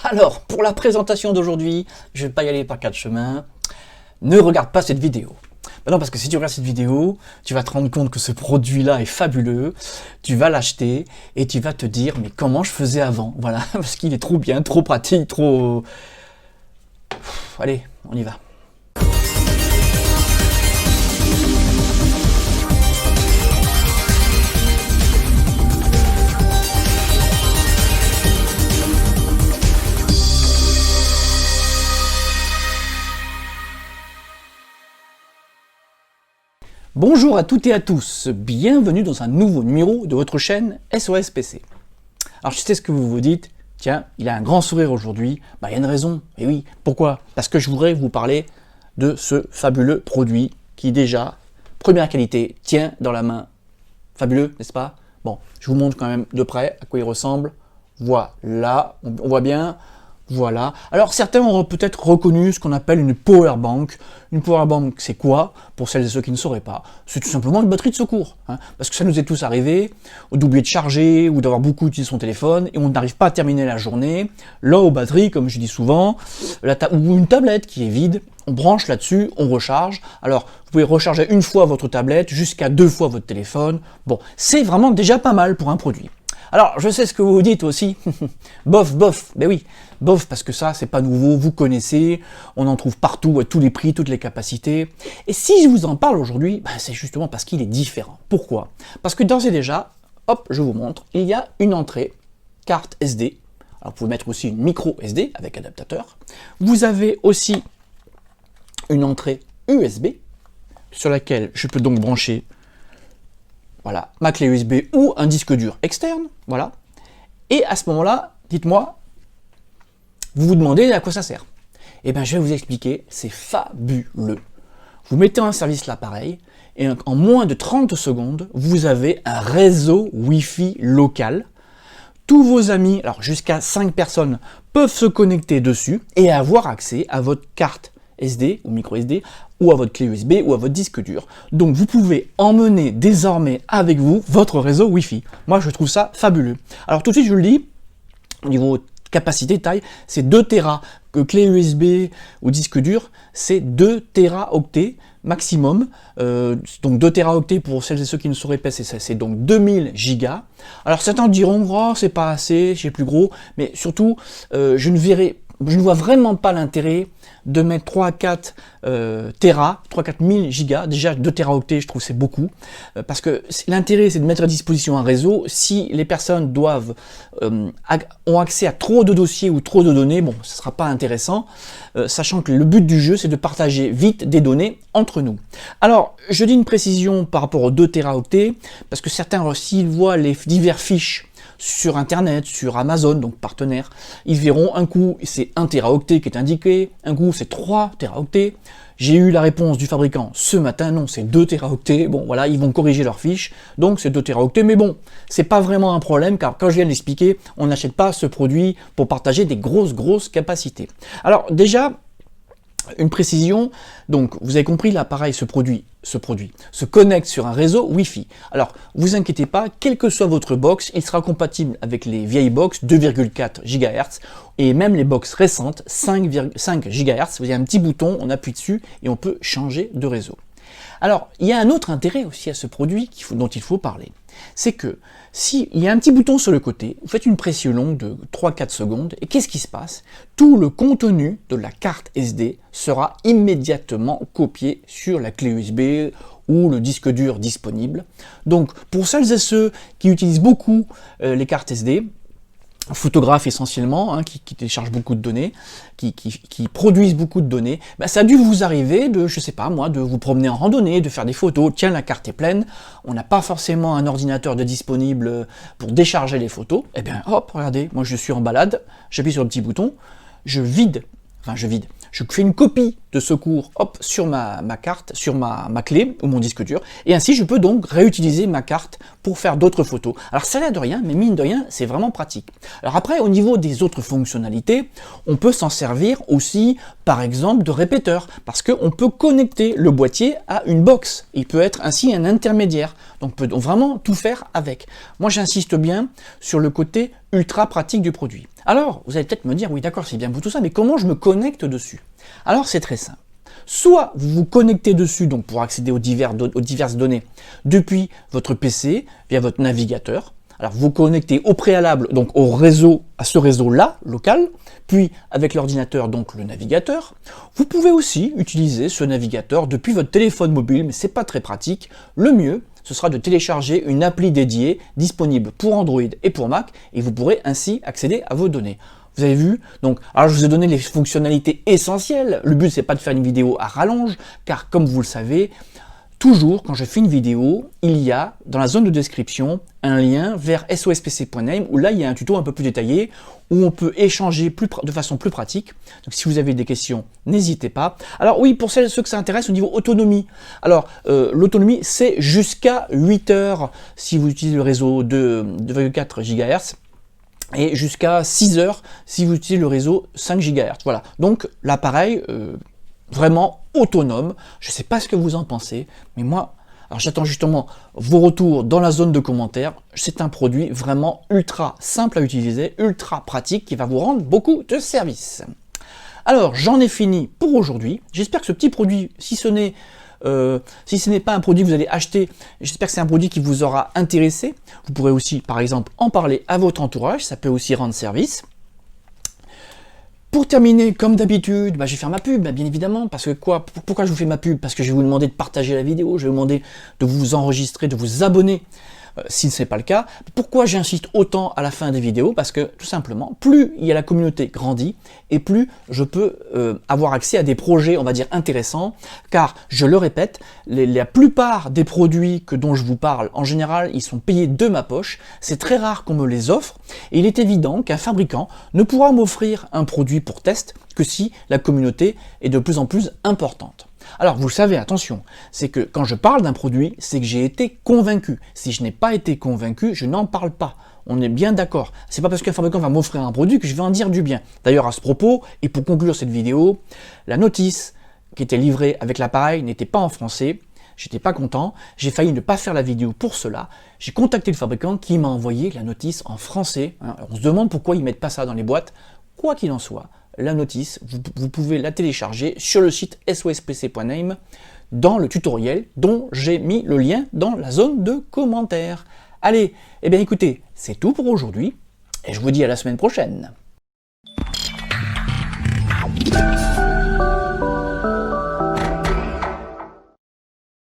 Alors, pour la présentation d'aujourd'hui, je ne vais pas y aller par quatre chemins. Ne regarde pas cette vidéo. Ben non, parce que si tu regardes cette vidéo, tu vas te rendre compte que ce produit-là est fabuleux, tu vas l'acheter et tu vas te dire, mais comment je faisais avant? Voilà, parce qu'il est trop bien, trop pratique, trop... Allez, on y va. Bonjour à toutes et à tous, bienvenue dans un nouveau numéro de votre chaîne SOS PC. Alors je sais ce que vous vous dites, tiens, il a un grand sourire aujourd'hui, il y a une raison, et oui, pourquoi? Parce que je voudrais vous parler de ce fabuleux produit qui déjà, première qualité, tient dans la main. Fabuleux, n'est-ce pas? Bon, je vous montre quand même de près à quoi il ressemble. Voilà, on voit bien. Voilà. Alors certains auront peut-être reconnu ce qu'on appelle une power bank. Une power bank, c'est quoi? Pour celles et ceux qui ne sauraient pas, c'est tout simplement une batterie de secours. Parce que ça nous est tous arrivé d'oublier de charger ou d'avoir beaucoup utilisé son téléphone et on n'arrive pas à terminer la journée. Là, aux batteries, comme je dis souvent, ou une tablette qui est vide, on branche là-dessus, on recharge. Alors, vous pouvez recharger une fois votre tablette, jusqu'à 2 fois votre téléphone. Bon, c'est vraiment déjà pas mal pour un produit. Alors, je sais ce que vous vous dites aussi, bof, ben oui, bof, parce que ça, c'est pas nouveau, vous connaissez, on en trouve partout, à tous les prix, toutes les capacités. Et si je vous en parle aujourd'hui, c'est justement parce qu'il est différent. Pourquoi? Parce que d'ores et déjà, hop, je vous montre, il y a une entrée, carte SD, alors vous pouvez mettre aussi une micro SD avec adaptateur. Vous avez aussi une entrée USB, sur laquelle je peux donc brancher voilà, ma clé USB ou un disque dur externe, voilà. Et à ce moment-là, dites-moi, vous vous demandez à quoi ça sert. Eh bien, je vais vous expliquer, c'est fabuleux. Vous mettez en service l'appareil et en moins de 30 secondes, vous avez un réseau Wi-Fi local. Tous vos amis, alors jusqu'à 5 personnes, peuvent se connecter dessus et avoir accès à votre carte SD ou micro SD ou à votre clé USB ou à votre disque dur. Donc vous pouvez emmener désormais avec vous votre réseau Wi-Fi. Moi je trouve ça fabuleux. Alors tout de suite je le dis, au niveau capacité, taille, c'est 2 Tera. Que clé USB ou disque dur, c'est 2 Teraoctets maximum. Donc 2 Teraoctets pour celles et ceux qui ne sauraient pas, c'est donc 2000 gigas. Alors certains diront, oh, c'est pas assez, j'ai plus gros, mais surtout je ne vois vraiment pas l'intérêt de mettre 3 à 4 Tera, 3 à 4 000 gigas, déjà 2 Teraoctets je trouve c'est beaucoup, parce que l'intérêt c'est de mettre à disposition un réseau. Si les personnes ont accès à trop de dossiers ou trop de données, bon, ce ne sera pas intéressant, sachant que le but du jeu c'est de partager vite des données entre nous. Alors, je dis une précision par rapport aux 2 Teraoctets, parce que certains, s'ils voient les divers fiches sur internet, sur Amazon, donc partenaire, ils verront un coup c'est 1 Teraoctet qui est indiqué, un coup c'est 3 Teraoctets. J'ai eu la réponse du fabricant ce matin, non c'est 2 Teraoctets, bon voilà, ils vont corriger leur fiche, donc c'est 2 Teraoctets, mais bon, c'est pas vraiment un problème, car comme je viens de l'expliquer, on n'achète pas ce produit pour partager des grosses capacités. Alors déjà, une précision, donc vous avez compris, l'appareil se connecte sur un réseau Wi-Fi. Alors, vous inquiétez pas, quelle que soit votre box, il sera compatible avec les vieilles box 2,4 GHz et même les box récentes 5 GHz. Vous avez un petit bouton, on appuie dessus et on peut changer de réseau. Alors, il y a un autre intérêt aussi à ce produit dont il faut parler. C'est que s'il y a un petit bouton sur le côté, vous faites une pression longue de 3-4 secondes, et qu'est-ce qui se passe? Tout le contenu de la carte SD sera immédiatement copié sur la clé USB ou le disque dur disponible. Donc, pour celles et ceux qui utilisent beaucoup les cartes SD, photographes essentiellement, qui téléchargent beaucoup de données, qui produisent beaucoup de données, ça a dû vous arriver de, je sais pas moi, de vous promener en randonnée, de faire des photos, tiens la carte est pleine, on n'a pas forcément un ordinateur de disponible pour décharger les photos, et bien hop, regardez, moi je suis en balade, j'appuie sur le petit bouton, je fais une copie de secours hop, sur ma carte, sur ma clé ou mon disque dur, et ainsi je peux donc réutiliser ma carte pour faire d'autres photos. Alors ça n'a de rien, mais mine de rien, c'est vraiment pratique. Alors après, au niveau des autres fonctionnalités, on peut s'en servir aussi, par exemple, de répéteur, parce qu'on peut connecter le boîtier à une box. Il peut être ainsi un intermédiaire, donc on peut vraiment tout faire avec. Moi j'insiste bien sur le côté ultra pratique du produit. Alors, vous allez peut-être me dire, oui d'accord, c'est bien beau tout ça, mais comment je me connecte dessus? Alors c'est très simple. Soit vous vous connectez dessus donc pour accéder aux diverses données depuis votre PC via votre navigateur. Alors vous vous connectez au préalable donc au réseau, à ce réseau-là, local, puis avec l'ordinateur donc le navigateur. Vous pouvez aussi utiliser ce navigateur depuis votre téléphone mobile, mais c'est pas très pratique. Le mieux, ce sera de télécharger une appli dédiée disponible pour Android et pour Mac, et vous pourrez ainsi accéder à vos données. Vous avez vu? Donc, alors je vous ai donné les fonctionnalités essentielles. Le but, c'est pas de faire une vidéo à rallonge, car comme vous le savez, toujours quand je fais une vidéo, il y a dans la zone de description un lien vers sospc.name où là il y a un tuto un peu plus détaillé où on peut échanger de façon plus pratique. Donc si vous avez des questions, n'hésitez pas. Alors oui, pour ceux que ça intéresse au niveau autonomie, alors l'autonomie c'est jusqu'à 8 heures si vous utilisez le réseau de 2,4 GHz. Et jusqu'à 6 heures si vous utilisez le réseau 5 GHz. Voilà, donc l'appareil vraiment autonome. Je ne sais pas ce que vous en pensez, mais moi, alors j'attends justement vos retours dans la zone de commentaires. C'est un produit vraiment ultra simple à utiliser, ultra pratique, qui va vous rendre beaucoup de services. Alors, j'en ai fini pour aujourd'hui. J'espère que ce petit produit, si ce n'est pas un produit que vous allez acheter, j'espère que c'est un produit qui vous aura intéressé. Vous pourrez aussi, par exemple, en parler à votre entourage, ça peut aussi rendre service. Pour terminer, comme d'habitude, je vais faire ma pub, bien évidemment, parce que pourquoi je vous fais ma pub? Parce que je vais vous demander de partager la vidéo, je vais vous demander de vous enregistrer, de vous abonner, si ce n'est pas le cas. Pourquoi j'insiste autant à la fin des vidéos? Parce que, tout simplement, plus il y a la communauté grandit, et plus je peux avoir accès à des projets, on va dire, intéressants, car, je le répète, la plupart des produits dont je vous parle, en général, ils sont payés de ma poche, c'est très rare qu'on me les offre, et il est évident qu'un fabricant ne pourra m'offrir un produit pour test que si la communauté est de plus en plus importante. Alors, vous le savez, attention, c'est que quand je parle d'un produit, c'est que j'ai été convaincu. Si je n'ai pas été convaincu, je n'en parle pas. On est bien d'accord. C'est pas parce qu'un fabricant va m'offrir un produit que je vais en dire du bien. D'ailleurs, à ce propos, et pour conclure cette vidéo, la notice qui était livrée avec l'appareil n'était pas en français. J'étais pas content. J'ai failli ne pas faire la vidéo pour cela. J'ai contacté le fabricant qui m'a envoyé la notice en français. On se demande pourquoi ils mettent pas ça dans les boîtes. Quoi qu'il en soit, la notice, vous pouvez la télécharger sur le site sospc.name dans le tutoriel dont j'ai mis le lien dans la zone de commentaires. Allez, eh bien écoutez, c'est tout pour aujourd'hui et je vous dis à la semaine prochaine.